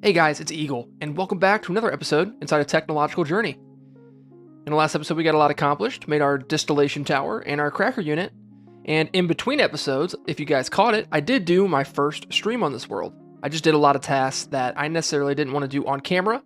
Hey guys, it's Eagle, and welcome back to another episode inside a technological journey. In the last episode, we got a lot accomplished, made our distillation tower and our cracker unit, and in between episodes, if you guys caught it, I did do my first stream on this world. I just did a lot of tasks that I necessarily didn't want to do on camera,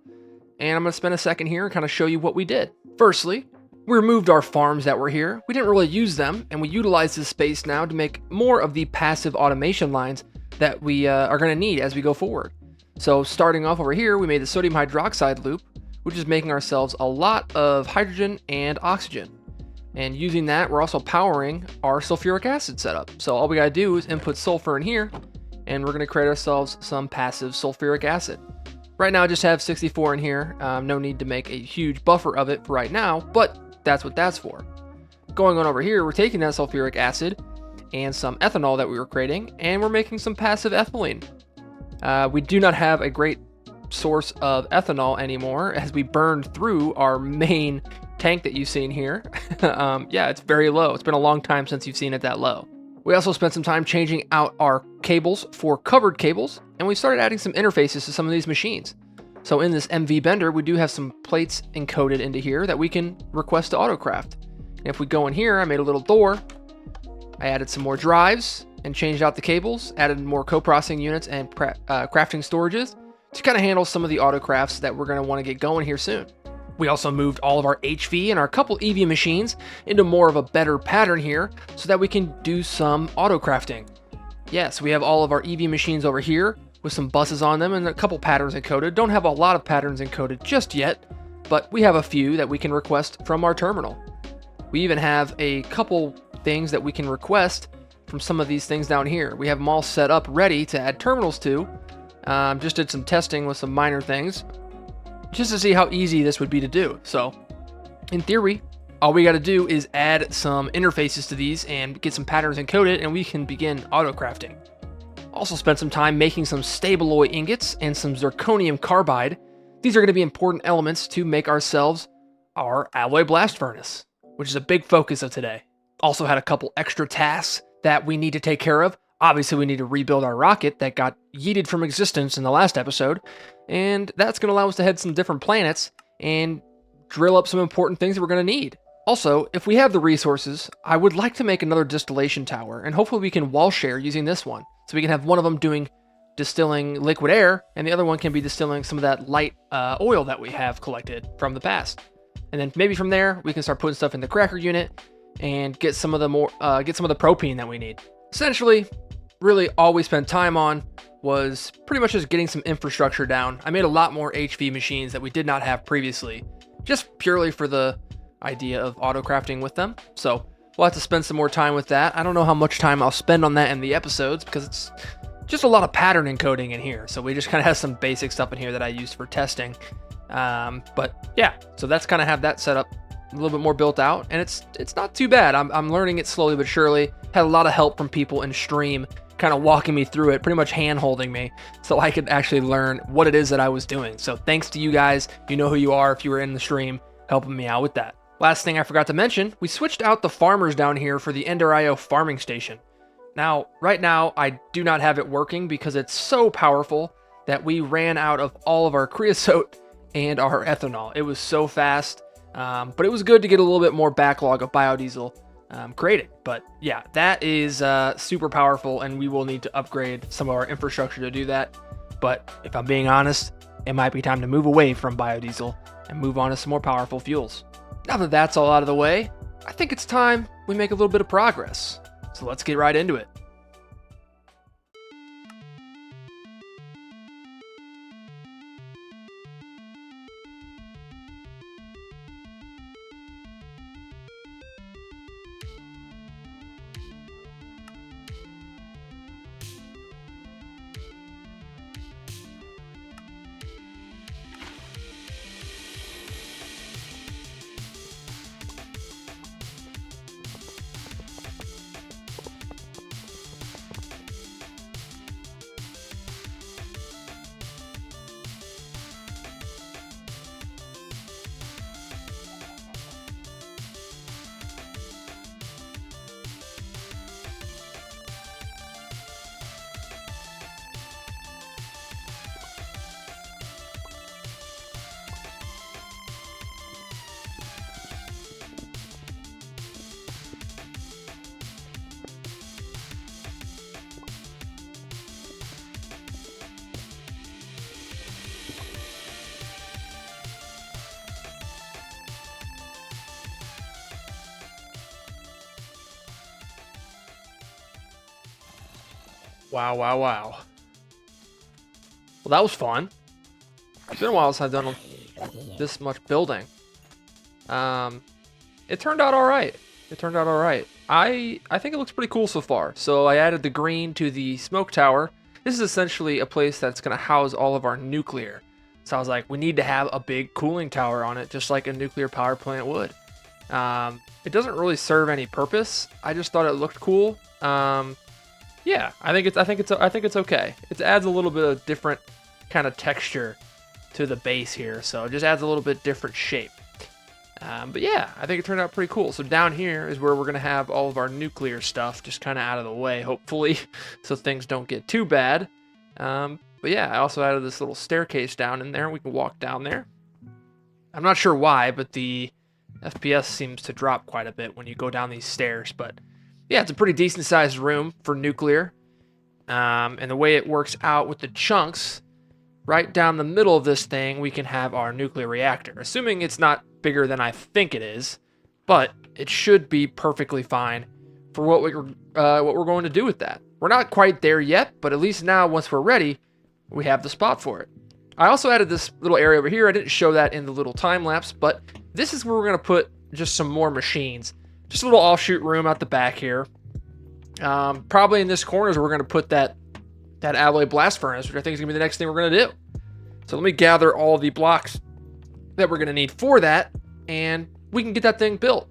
and I'm going to spend a second here and kind of show you what we did. Firstly, we removed our farms that were here. We didn't really use them, and we utilized this space now to make more of the passive automation lines that we are going to need as we go forward. So starting off over here, we made the sodium hydroxide loop, which is making ourselves a lot of hydrogen and oxygen. And using that, we're also powering our sulfuric acid setup. So all we gotta do is input sulfur in here, and we're gonna create ourselves some passive sulfuric acid. Right now I just have 64 in here. No need to make a huge buffer of it for right now, but that's what that's for. Going on over here, we're taking that sulfuric acid and some ethanol that we were creating, and we're making some passive ethylene. We do not have a great source of ethanol anymore as we burned through our main tank that you've seen here. Yeah, it's very low. It's been a long time since you've seen it that low. We also spent some time changing out our cables for covered cables, and we started adding some interfaces to some of these machines. So in this MV Bender, we do have some plates encoded into here that we can request to autocraft. And if we go in here, I made a little door. I added some more drives and changed out the cables, added more co-processing units and crafting storages to kind of handle some of the autocrafts that we're going to want to get going here soon. We also moved all of our HV and our couple EV machines into more of a better pattern here so that we can do some autocrafting. Yes, we have all of our EV machines over here with some buses on them and a couple patterns encoded. Don't have a lot of patterns encoded just yet, but we have a few that we can request from our terminal. We even have a couple things that we can request from some of these things down here. We have them all set up ready to add terminals to. Just did some testing with some minor things just to see how easy this would be to do. So in theory, all we got to do is add some interfaces to these and get some patterns encoded, and we can begin autocrafting. Also spent some time making some stabaloy ingots and some zirconium carbide. These are going to be important elements to make ourselves our alloy blast furnace, which is a big focus of today. Also had a couple extra tasks that we need to take care of. Obviously, we need to rebuild our rocket that got yeeted from existence in the last episode, and that's going to allow us to head some different planets and drill up some important things that we're going to need. Also, if we have the resources, I would like to make another distillation tower, and hopefully we can wall share using this one. So we can have one of them doing distilling liquid air, and the other one can be distilling some of that light oil that we have collected from the past. And then maybe from there, we can start putting stuff in the cracker unit and get some of the propane that we need. Essentially, really all we spent time on was pretty much just getting some infrastructure down. I made a lot more HV machines that we did not have previously, just purely for the idea of auto-crafting with them. So we'll have to spend some more time with that. I don't know how much time I'll spend on that in the episodes because it's just a lot of pattern encoding in here. So we just kind of have some basic stuff in here that I used for testing. But yeah, so that's kind of have that set up a little bit more built out, and it's not too bad. I'm learning it slowly but surely. Had a lot of help from people in stream kind of walking me through it, pretty much hand holding me so I could actually learn what it is that I was doing. So thanks to you guys. You know who you are if you were in the stream helping me out with that. Last thing I forgot to mention, we switched out the farmers down here for the Ender.io farming station. Now, right now, I do not have it working because it's so powerful that we ran out of all of our creosote and our ethanol. It was so fast. But it was good to get a little bit more backlog of biodiesel created. But yeah, that is super powerful, and we will need to upgrade some of our infrastructure to do that. But if I'm being honest, it might be time to move away from biodiesel and move on to some more powerful fuels. Now that that's all out of the way, I think it's time we make a little bit of progress. So let's get right into it. Wow, wow, wow. Well, that was fun. It's been a while since I've done this much building. It turned out all right. It turned out all right. I think it looks pretty cool so far. So I added the green to the smoke tower. This is essentially a place that's going to house all of our nuclear. So I was like, we need to have a big cooling tower on it, just like a nuclear power plant would. It doesn't really serve any purpose. I just thought it looked cool. Yeah, I think it's okay. It adds a little bit of different kind of texture to the base here, so it just adds a little bit different shape. But yeah, I think it turned out pretty cool. So down here is where we're going to have all of our nuclear stuff just kind of out of the way, hopefully, so things don't get too bad. But yeah, I also added this little staircase down in there. We can walk down there. I'm not sure why, but the FPS seems to drop quite a bit when you go down these stairs. But yeah, it's a pretty decent sized room for nuclear. And the way it works out with the chunks, right down the middle of this thing, we can have our nuclear reactor. Assuming it's not bigger than I think it is, but it should be perfectly fine for what we're going to do with that. We're not quite there yet, but at least now, once we're ready, we have the spot for it. I also added this little area over here. I didn't show that in the little time lapse, but this is where we're going to put just some more machines. Just a little offshoot room out the back here. Probably in this corner is where we're going to put that alloy blast furnace, which I think is going to be the next thing we're going to do. So let me gather all the blocks that we're going to need for that, and we can get that thing built.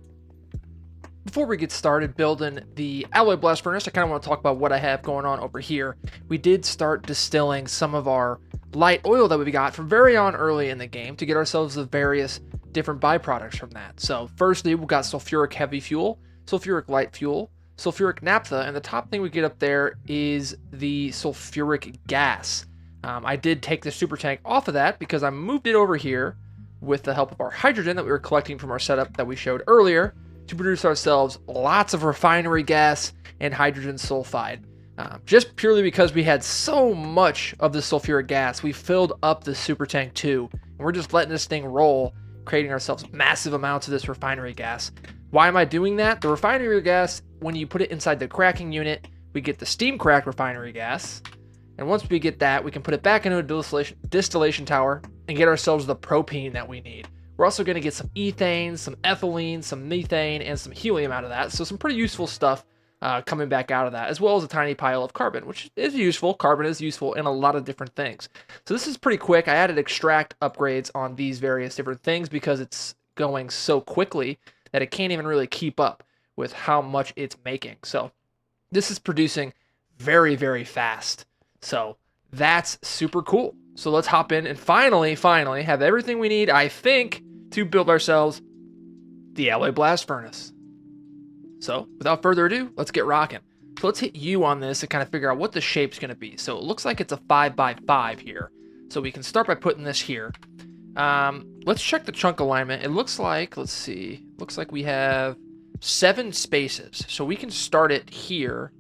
Before we get started building the alloy blast furnace, I kind of want to talk about what I have going on over here. We did start distilling some of our light oil that we got from very on early in the game to get ourselves the various different byproducts from that. So firstly, we've got sulfuric heavy fuel, sulfuric light fuel, sulfuric naphtha, and the top thing we get up there is the sulfuric gas. I did take the super tank off of that because I moved it over here with the help of our hydrogen that we were collecting from our setup that we showed earlier to produce ourselves lots of refinery gas and hydrogen sulfide. Just purely because we had so much of the sulfuric gas, we filled up the super tank too, and we're just letting this thing roll, creating ourselves massive amounts of this refinery gas. Why am I doing that? The refinery gas, when you put it inside the cracking unit, we get the steam cracked refinery gas. And once we get that, we can put it back into a distillation tower and get ourselves the propane that we need. We're also going to get some ethane, some ethylene, some methane, and some helium out of that. So some pretty useful stuff coming back out of that, as well as a tiny pile of carbon, which is useful. Carbon is useful in a lot of different things. So this is pretty quick. I added extract upgrades on these various different things because it's going so quickly that it can't even really keep up with how much it's making. So this is producing very, very fast. So that's super cool. So let's hop in and finally have everything we need, I think, to build ourselves the alloy blast furnace. So without further ado, let's get rocking. So let's hit U on this and kind of figure out what the shape's going to be. So it looks like it's a 5x5 here. So we can start by putting this here. Let's check the chunk alignment. It looks like, let's see, looks like we have 7 spaces. So we can start it here.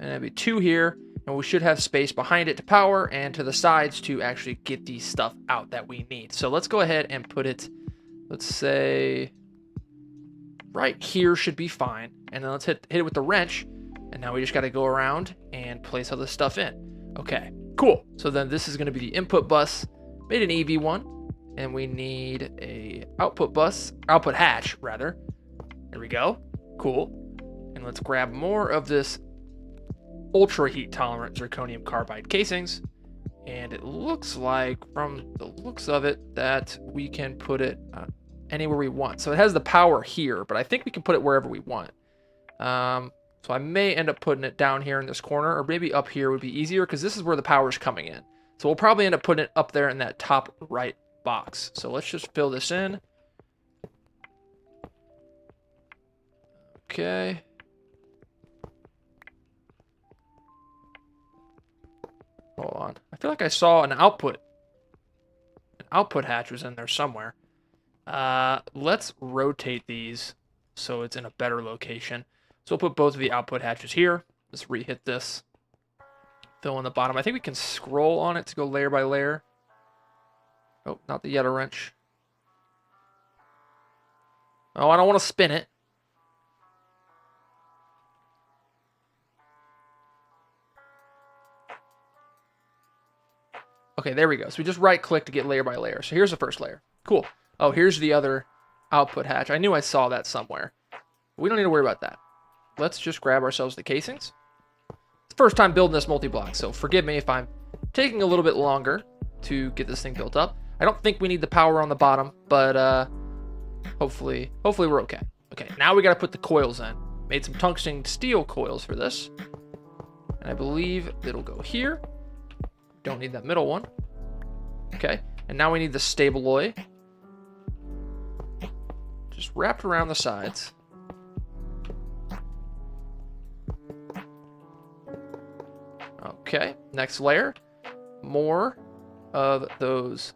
And it'll be 2 here. And we should have space behind it to power and to the sides to actually get the stuff out that we need. So let's go ahead and put it, let's say, right here should be fine. And then let's hit it with the wrench. And now we just got to go around and place all this stuff in. Okay, cool. So then this is going to be the input bus. Made an EV one. And we need a output hatch rather. There we go. Cool. And let's grab more of this ultra heat tolerant zirconium carbide casings, and it looks like from the looks of it that we can put it anywhere we want. So it has the power here, but I think we can put it wherever we want. So I may end up putting it down here in this corner, or maybe up here would be easier because this is where the power is coming in. So we'll probably end up putting it up there in that top right box. So let's just fill this in. Okay. Hold on. I feel like I saw an output. An output hatch was in there somewhere. Let's rotate these so it's in a better location. So we'll put both of the output hatches here. Let's re-hit this. Fill in the bottom. I think we can scroll on it to go layer by layer. Oh, not the yellow wrench. Oh, I don't want to spin it. Okay, there we go. So we just right click to get layer by layer. So here's the first layer. Cool. Oh, here's the other output hatch. I knew I saw that somewhere. We don't need to worry about that. Let's just grab ourselves the casings. It's the first time building this multi-block, so forgive me if I'm taking a little bit longer to get this thing built up. I don't think we need the power on the bottom, but hopefully we're okay. Okay, now we got to put the coils in. Made some tungsten steel coils for this. And I believe it'll go here. Don't need that middle one. Okay, and now we need the stabaloy. Just wrapped around the sides. Okay, next layer. More of those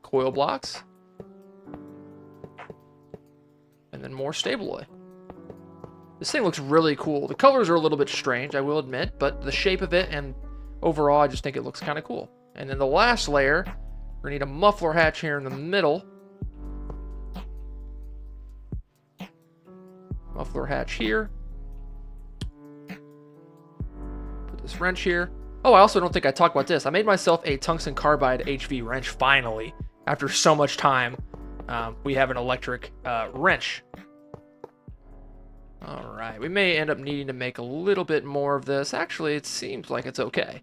coil blocks. And then more stabaloy. This thing looks really cool. The colors are a little bit strange, I will admit, but the shape of it and overall, I just think it looks kind of cool. And then the last layer, we're gonna need a muffler hatch here in the middle. Muffler hatch here. Put this wrench here. Oh, I also don't think I talked about this. I made myself a tungsten carbide HV wrench, finally. After so much time, we have an electric wrench. All right, we may end up needing to make a little bit more of this. Actually, it seems like it's okay.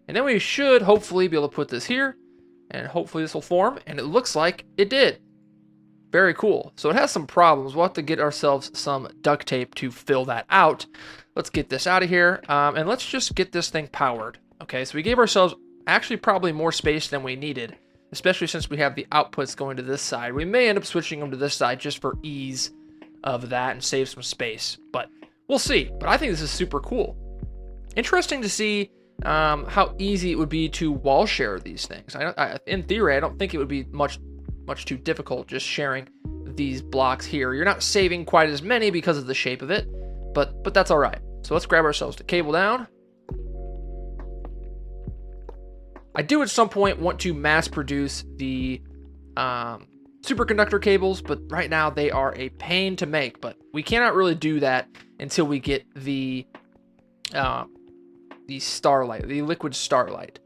And then we should hopefully be able to put this here, and hopefully this will form, and it looks like it did. Very cool. So it has some problems. We'll have to get ourselves some duct tape to fill that out. Let's get this out of here, and let's just get this thing powered. Okay, so we gave ourselves actually probably more space than we needed, especially since we have the outputs going to this side. We may end up switching them to this side just for ease of that and save some space, but we'll see. But I think this is super cool. Interesting to see how easy it would be to wall share these things. In theory, I don't think it would be much too difficult just sharing these blocks here. You're not saving quite as many because of the shape of it, but that's all right. So let's grab ourselves the cable down. I do at some point want to mass produce the superconductor cables, but right now they are a pain to make, but we cannot really do that until we get the starlight, the liquid starlight,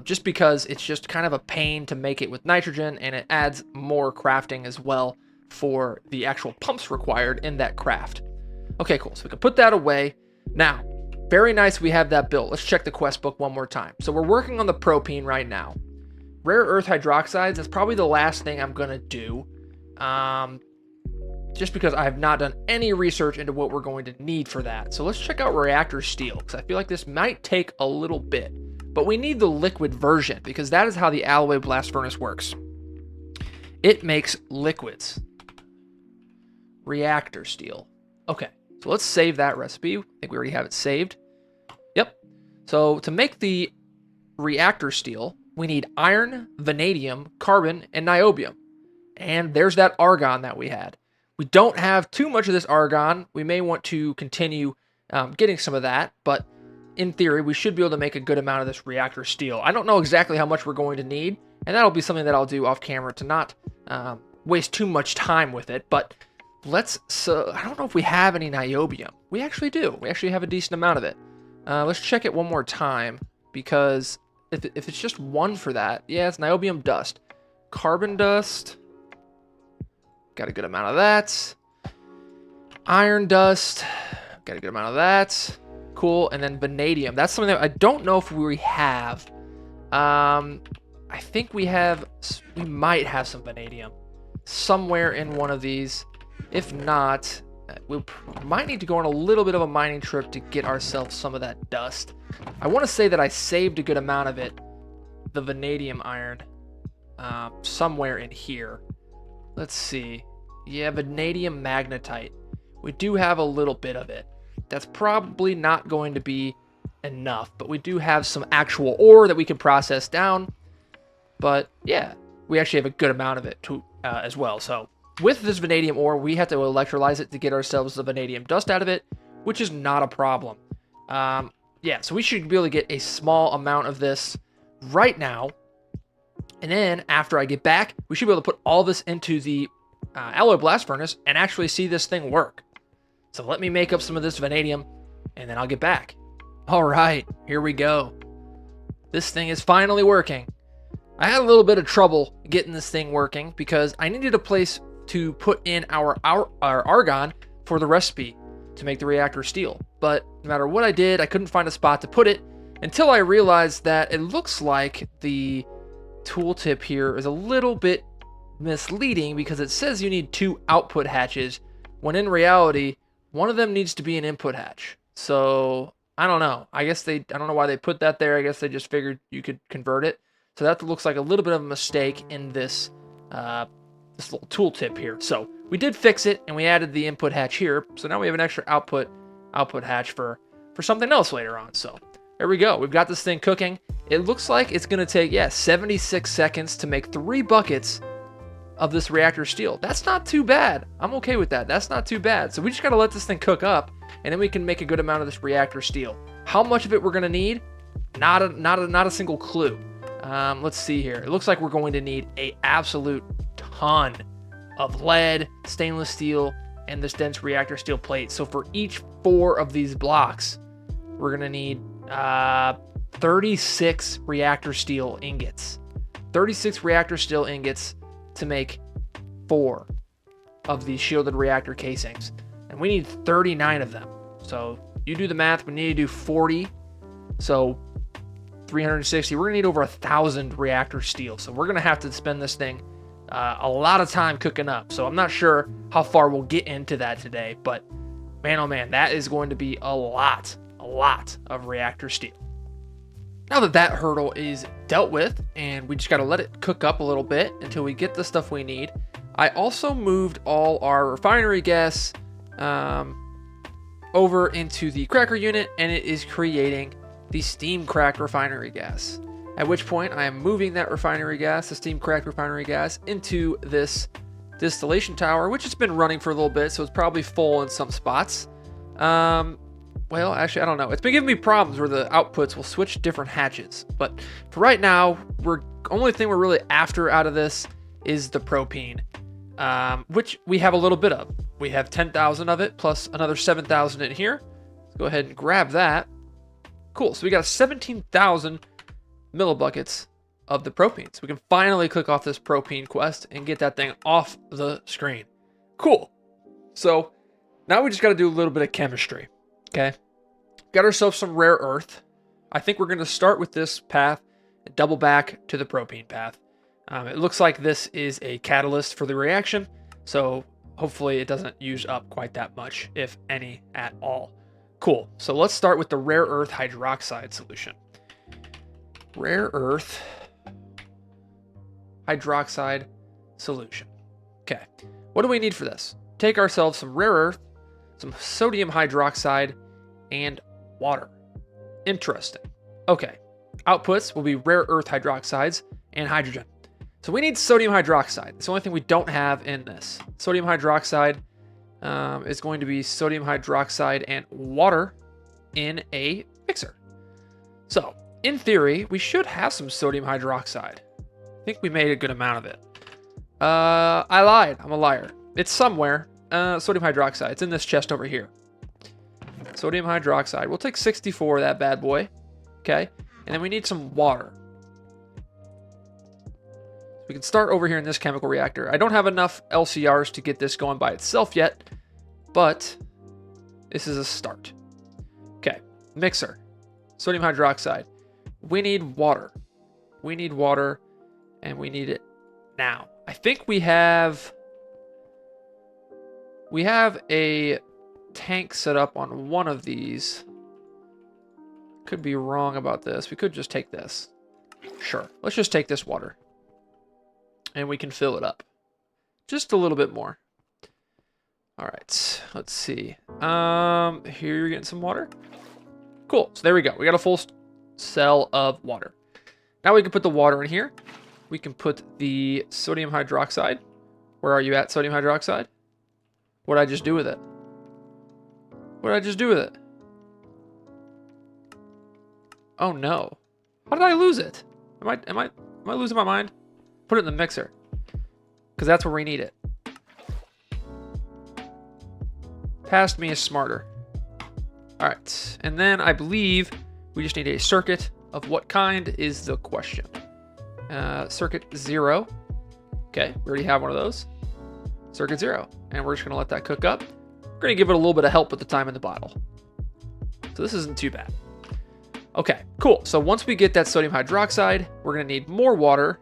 just because it's just kind of a pain to make it with nitrogen, and it adds more crafting as well for the actual pumps required in that craft. Okay, cool. So we can put that away. Now, very nice we have that built. Let's check the quest book one more time. So we're working on the propene right now. Rare earth hydroxides, that's probably the last thing I'm going to do. Just because I have not done any research into what we're going to need for that. So let's check out reactor steel, because I feel like this might take a little bit. But we need the liquid version, because that is how the alloy blast furnace works. It makes liquids. Reactor steel. Okay, so let's save that recipe. I think we already have it saved. Yep. So to make the reactor steel, we need iron, vanadium, carbon, and niobium. And there's that argon that we had. We don't have too much of this argon. We may want to continue getting some of that, but in theory, we should be able to make a good amount of this reactor steel. I don't know exactly how much we're going to need, and that'll be something that I'll do off camera to not waste too much time with it, but I don't know if we have any niobium. We actually do. We actually have a decent amount of it. Let's check it one more time, because if it's just one for that, yeah, it's niobium dust. Carbon dust, got a good amount of that. Iron dust, got a good amount of that. Cool, and then vanadium. That's something that I don't know if we have. I think we might have some vanadium somewhere in one of these. If not, we might need to go on a little bit of a mining trip to get ourselves some of that dust. I want to say that I saved a good amount of it, the vanadium iron, somewhere in here. Let's see. Yeah, vanadium magnetite. We do have a little bit of it. That's probably not going to be enough, but we do have some actual ore that we can process down. But yeah, we actually have a good amount of it too, as well. So with this vanadium ore, we have to electrolyze it to get ourselves the vanadium dust out of it, which is not a problem. Yeah, so we should be able to get a small amount of this right now. And then after I get back, we should be able to put all this into the alloy blast furnace and actually see this thing work. So let me make up some of this vanadium, and then I'll get back. All right, here we go. This thing is finally working. I had a little bit of trouble getting this thing working because I needed a place to put in our argon for the recipe to make the reactor steel. But no matter what I did, I couldn't find a spot to put it until I realized that it looks like the tooltip here is a little bit misleading because it says you need 2 output hatches when in reality, one of them needs to be an input hatch. So I don't know. I don't know why they put that there. I guess they just figured you could convert it. So that looks like a little bit of a mistake in this this little tooltip here. So we did fix it and we added the input hatch here. So now we have an extra output hatch for something else later on. So there we go. We've got this thing cooking. It looks like it's going to take, 76 seconds to make 3 buckets of this reactor steel. That's not too bad. I'm okay with that. That's not too bad. So we just got to let this thing cook up and then we can make a good amount of this reactor steel. How much of it we're going to need? Not a single clue. Let's see here. It looks like we're going to need a absolute ton of lead, stainless steel, and this dense reactor steel plate. So for each 4 of these blocks, we're going to need 36 reactor steel ingots. 36 reactor steel ingots to make 4 of these shielded reactor casings. And we need 39 of them. So you do the math, we need to do 40. So 360, we're gonna need over 1,000 reactor steel. So we're gonna have to spend this thing a lot of time cooking up. So I'm not sure how far we'll get into that today, but man, oh man, that is going to be a lot of reactor steel. Now that that hurdle is dealt with and we just got to let it cook up a little bit until we get the stuff we need, I also moved all our refinery gas over into the cracker unit, and it is creating the steam cracked refinery gas. At which point I am moving that refinery gas, the steam cracked refinery gas, into this distillation tower, which has been running for a little bit, so it's probably full in some spots. Well, actually, I don't know. It's been giving me problems where the outputs will switch different hatches. But for right now, only thing we're really after out of this is the propane, which we have a little bit of. We have 10,000 of it plus another 7,000 in here. Let's go ahead and grab that. Cool. So we got 17,000 millibuckets of the propane. So we can finally click off this propane quest and get that thing off the screen. Cool. So now we just got to do a little bit of chemistry. Okay, got ourselves some rare earth. I think we're going to start with this path and double back to the propane path. It looks like this is a catalyst for the reaction, so hopefully it doesn't use up quite that much, if any at all. Cool, so let's start with the rare earth hydroxide solution. Rare earth hydroxide solution. Okay, what do we need for this? Take ourselves some rare earth, some sodium hydroxide, and water. Interesting. Okay, outputs will be rare earth hydroxides and hydrogen. So we need sodium hydroxide. It's the only thing we don't have in this. Sodium hydroxide is going to be sodium hydroxide and water in a mixer. So in theory, we should have some sodium hydroxide. I think we made a good amount of it. I lied. I'm a liar. It's somewhere. Sodium hydroxide. It's in this chest over here. Sodium hydroxide. We'll take 64 of that bad boy. Okay. And then we need some water. We can start over here in this chemical reactor. I don't have enough LCRs to get this going by itself yet, but this is a start. Okay. Mixer. Sodium hydroxide. We need water. We need water, and we need it now. I think we have a tank set up on one of these. Could be wrong about this. We could just take this. Sure. Let's just take this water. And we can fill it up. Just a little bit more. Alright. Let's see. Here you're getting some water. Cool. So there we go. We got a full cell of water. Now we can put the water in here. We can put the sodium hydroxide. Where are you at, sodium hydroxide? What did I just do with it? What did I just do with it? Oh no. How did I lose it? Am I losing my mind? Put it in the mixer. Because that's where we need it. Past me is smarter. Alright. And then I believe we just need a circuit. Of what kind is the question. Circuit 0. Okay, we already have one of those. Circuit 0. And we're just going to let that cook up. We're going to give it a little bit of help with the time in the bottle. So this isn't too bad. Okay, cool. So once we get that sodium hydroxide, we're going to need more water.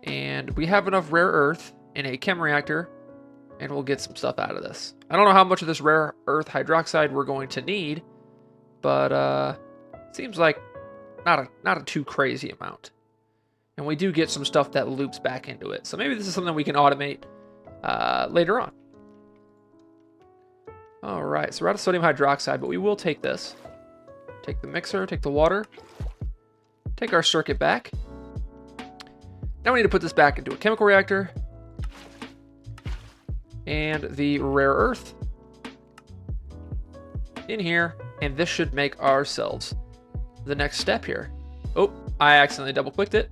And we have enough rare earth in a chem reactor. And we'll get some stuff out of this. I don't know how much of this rare earth hydroxide we're going to need. But seems like not a too crazy amount. And we do get some stuff that loops back into it. So maybe this is something we can automate later on. All right, so we're out of sodium hydroxide, but we will take this. Take the mixer, take the water, take our circuit back. Now we need to put this back into a chemical reactor. And the rare earth in here. And this should make ourselves the next step here. Oh, I accidentally double-clicked it.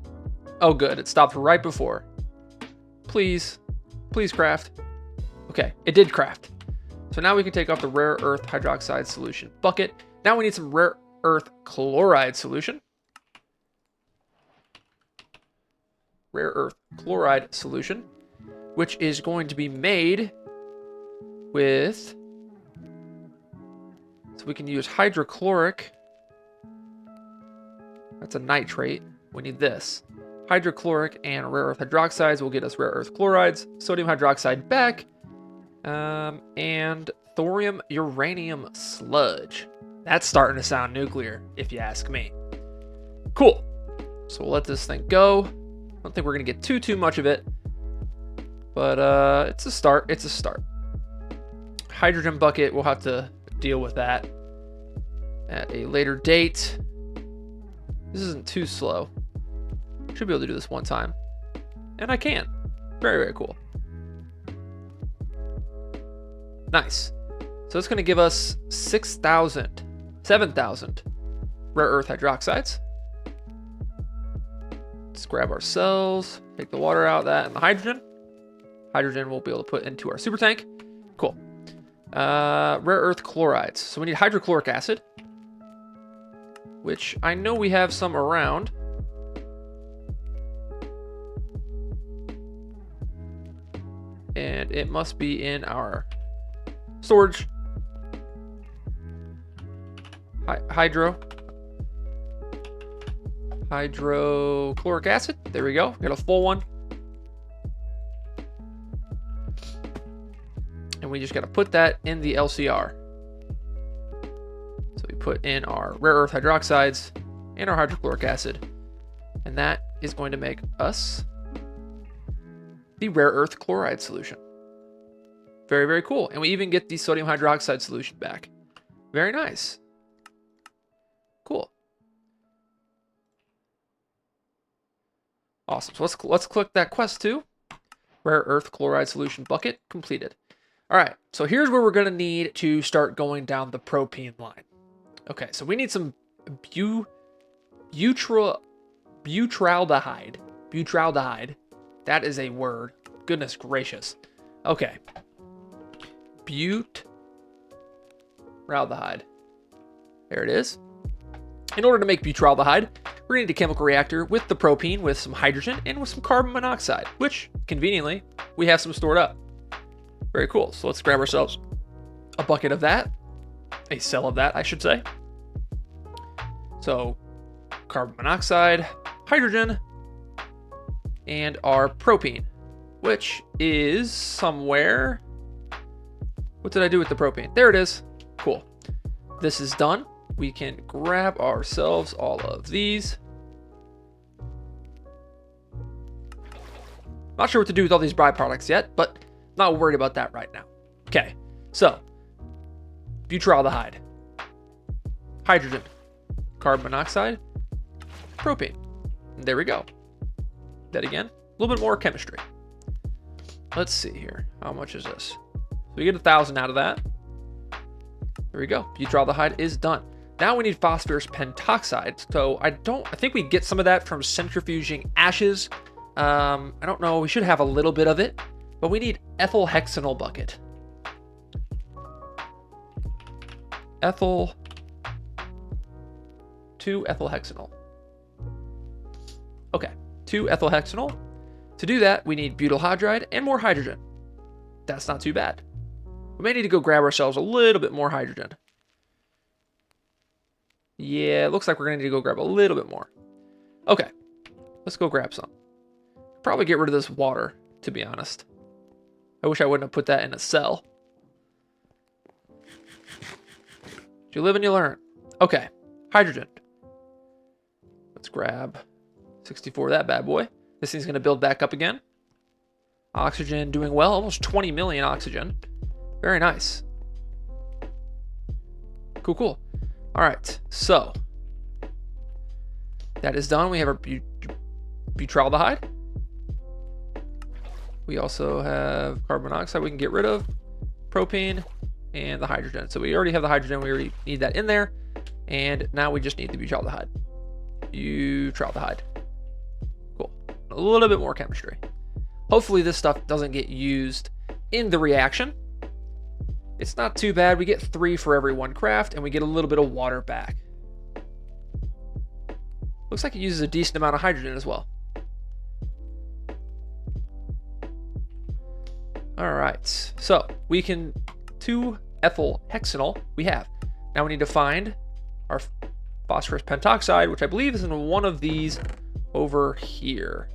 Oh, good. It stopped right before. Please. Please craft. Okay, it did craft. So now we can take off the rare earth hydroxide solution bucket. Now we need some rare earth chloride solution. Rare earth chloride solution, which is going to be made with... So we can use hydrochloric. That's a nitrate. We need this. Hydrochloric and rare earth hydroxides will get us rare earth chlorides, sodium hydroxide back, and thorium uranium sludge. That's starting to sound nuclear, if you ask me. Cool. So we'll let this thing go. I don't think we're going to get too much of it, but it's a start. It's a start. Hydrogen bucket, we'll have to deal with that at a later date. This isn't too slow. Should be able to do this one time. And I can. Very, very cool. Nice. So it's going to give us 7,000 rare earth hydroxides. Let's grab our cells, take the water out of that, and the hydrogen. Hydrogen we'll be able to put into our super tank. Cool. Rare earth chlorides. So we need hydrochloric acid, which I know we have some around. And it must be in our storage. Hydrochloric acid. There we go. We got a full one. And we just got to put that in the LCR. So we put in our rare earth hydroxides and our hydrochloric acid. And that is going to make us the rare earth chloride solution. Very, very cool. And we even get the sodium hydroxide solution back. Very nice. Cool. Awesome. So let's click that quest too. Rare earth chloride solution bucket completed. All right. So here's where we're going to need to start going down the propene line. Okay. So we need some butaldehyde. Butaldehyde. That is a word. Goodness gracious. Okay. Butaldehyde. There it is. In order to make butaldehyde, we're going to need a chemical reactor with the propene, with some hydrogen, and with some carbon monoxide, which, conveniently, we have some stored up. Very cool. So let's grab ourselves a bucket of that. A cell of that, I should say. So, carbon monoxide, hydrogen, and our propene, which is somewhere. What did I do with the propane? There it is. Cool. This is done. We can grab ourselves all of these. Not sure what to do with all these byproducts yet, but not worried about that right now. Okay, so butaldehyde, hydrogen, carbon monoxide, propane. And there we go. That again, a little bit more chemistry. Let's see here. How much is this? So we get 1,000 out of that. There we go. Butaldehyde is done. Now we need phosphorus pentoxide. So I think we get some of that from centrifuging ashes. I don't know. We should have a little bit of it, but we need ethyl hexanol bucket. Ethyl hexanol. Okay, 2-ethylhexanol. To do that, we need butyl hydride and more hydrogen. That's not too bad. We may need to go grab ourselves a little bit more hydrogen. Yeah, it looks like we're going to need to go grab a little bit more. Okay, let's go grab some. Probably get rid of this water, to be honest. I wish I wouldn't have put that in a cell. You live and you learn. Okay, hydrogen. Let's grab 64 of that bad boy. This thing's going to build back up again. Oxygen doing well, almost 20 million oxygen. Very nice. Cool, cool. All right, so that is done. We have our butaldehyde. We also have carbon monoxide we can get rid of, propane, and the hydrogen. So we already have the hydrogen. We already need that in there. And now we just need the butaldehyde. Butaldehyde. Cool. A little bit more chemistry. Hopefully this stuff doesn't get used in the reaction. It's not too bad. We get 3 for every 1 craft, and we get a little bit of water back. Looks like it uses a decent amount of hydrogen as well. All right, so we can 2-ethylhexanol we have. Now we need to find our phosphorus pentoxide, which I believe is in one of these over here.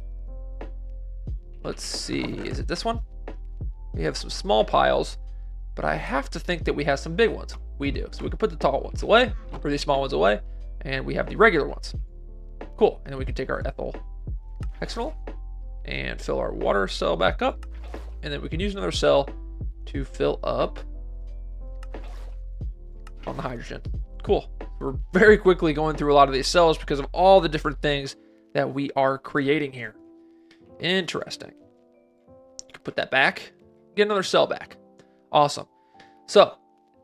Let's see, is it this one? We have some small piles, but I have to think that we have some big ones. We do, so we can put the tall ones away, or these small ones away, and we have the regular ones. Cool, and then we can take our ethylhexanol and fill our water cell back up. And then we can use another cell to fill up on the hydrogen. Cool. We're very quickly going through a lot of these cells because of all the different things that we are creating here. Interesting. Put that back. Get another cell back. Awesome. So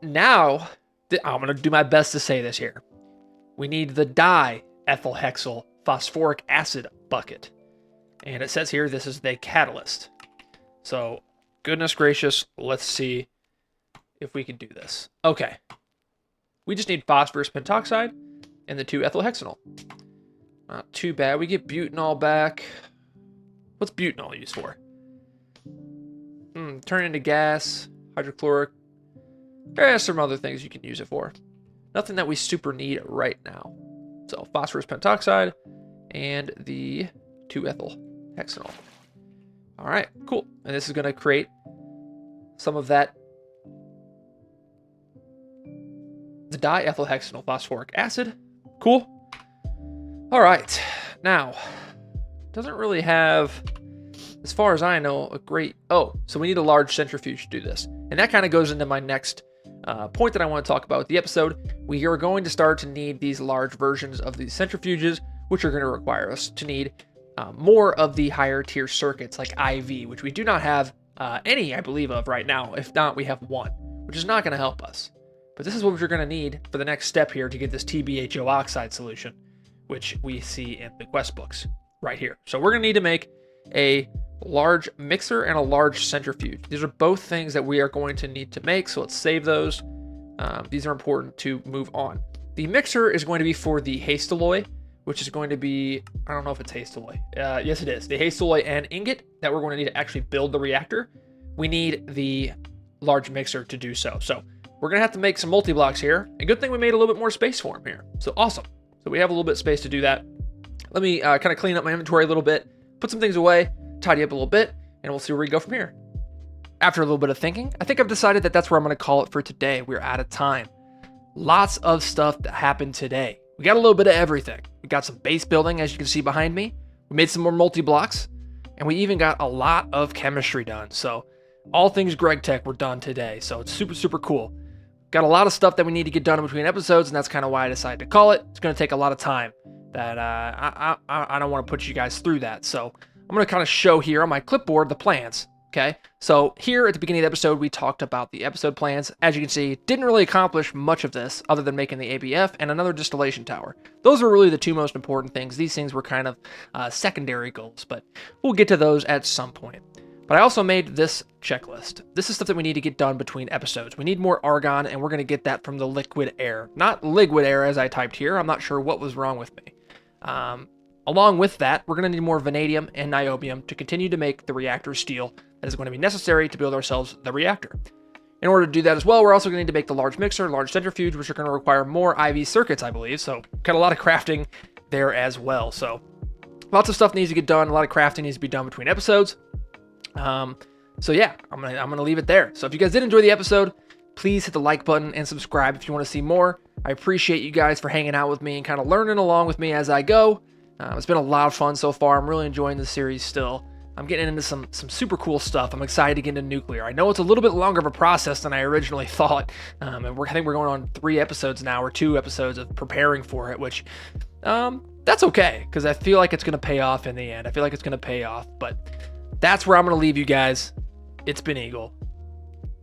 now I'm going to do my best to say this here. We need the diethylhexyl phosphoric acid bucket. And it says here this is the catalyst. So, goodness gracious, let's see if we can do this. Okay. We just need phosphorus pentoxide and the 2-ethylhexanol. Not too bad. We get butanol back. What's butanol used for? Turn into gas, hydrochloric. There's some other things you can use it for. Nothing that we super need right now. So, phosphorus pentoxide and the 2-ethylhexanol. All right, cool. And this is going to create some of that the diethylhexanol phosphoric acid. Cool. All right. Now, doesn't really have, as far as I know, a great... Oh, so we need a large centrifuge to do this. And that kind of goes into my next point that I want to talk about with the episode. We are going to start to need these large versions of these centrifuges, which are going to require us to need more of the higher tier circuits like IV, which we do not have any, I believe, of right now. If not, we have one, which is not going to help us. But this is what we're going to need for the next step here to get this TBHO oxide solution, which we see in the quest books right here. So we're going to need to make a large mixer and a large centrifuge. These are both things that we are going to need to make, so let's save those. These are important to move on. The mixer is going to be for the Hastaloy, which is going to be, I don't know if it's Hastaloy. Yes, it is. The Hastaloy and ingot that we're going to need to actually build the reactor. We need the large mixer to do so. So we're going to have to make some multi-blocks here. And good thing we made a little bit more space for them here. So awesome. So we have a little bit of space to do that. Let me kind of clean up my inventory a little bit, put some things away, tidy up a little bit, and we'll see where we go from here. After a little bit of thinking, I think I've decided that that's where I'm going to call it for today. We're out of time. Lots of stuff that happened today. We got a little bit of everything. We got some base building, as you can see behind me. We made some more multi-blocks, and we even got a lot of chemistry done. So all things Greg Tech were done today. So it's super, super cool. Got a lot of stuff that we need to get done in between episodes, and that's kind of why I decided to call it. It's going to take a lot of time that I don't want to put you guys through that. So I'm going to kind of show here on my clipboard the plans. Okay, so here at the beginning of the episode, we talked about the episode plans. As you can see, didn't really accomplish much of this other than making the ABF and another distillation tower. Those were really the two most important things. These things were kind of secondary goals, but we'll get to those at some point. But I also made this checklist. This is stuff that we need to get done between episodes. We need more argon, and we're going to get that from the liquid air. Not liquid air, as I typed here. I'm not sure what was wrong with me. along with that, we're going to need more vanadium and niobium to continue to make the reactor steel that is going to be necessary to build ourselves the reactor. In order to do that as well, we're also going to need to make the large mixer, large centrifuge, which are going to require more IV circuits, I believe. So got a lot of crafting there as well. So lots of stuff needs to get done. A lot of crafting needs to be done between episodes. So yeah, I'm gonna leave it there. So if you guys did enjoy the episode, please hit the like button and subscribe if you want to see more. I appreciate you guys for hanging out with me and kind of learning along with me as I go. It's been a lot of fun so far. I'm really enjoying the series still. I'm getting into some super cool stuff. I'm excited to get into nuclear. I know it's a little bit longer of a process than I originally thought. And I think we're going on 3 episodes now, or 2 episodes of preparing for it, which that's okay, because I feel like it's going to pay off in the end. I feel like it's going to pay off, but that's where I'm going to leave you guys. It's been Eagle.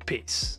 Peace.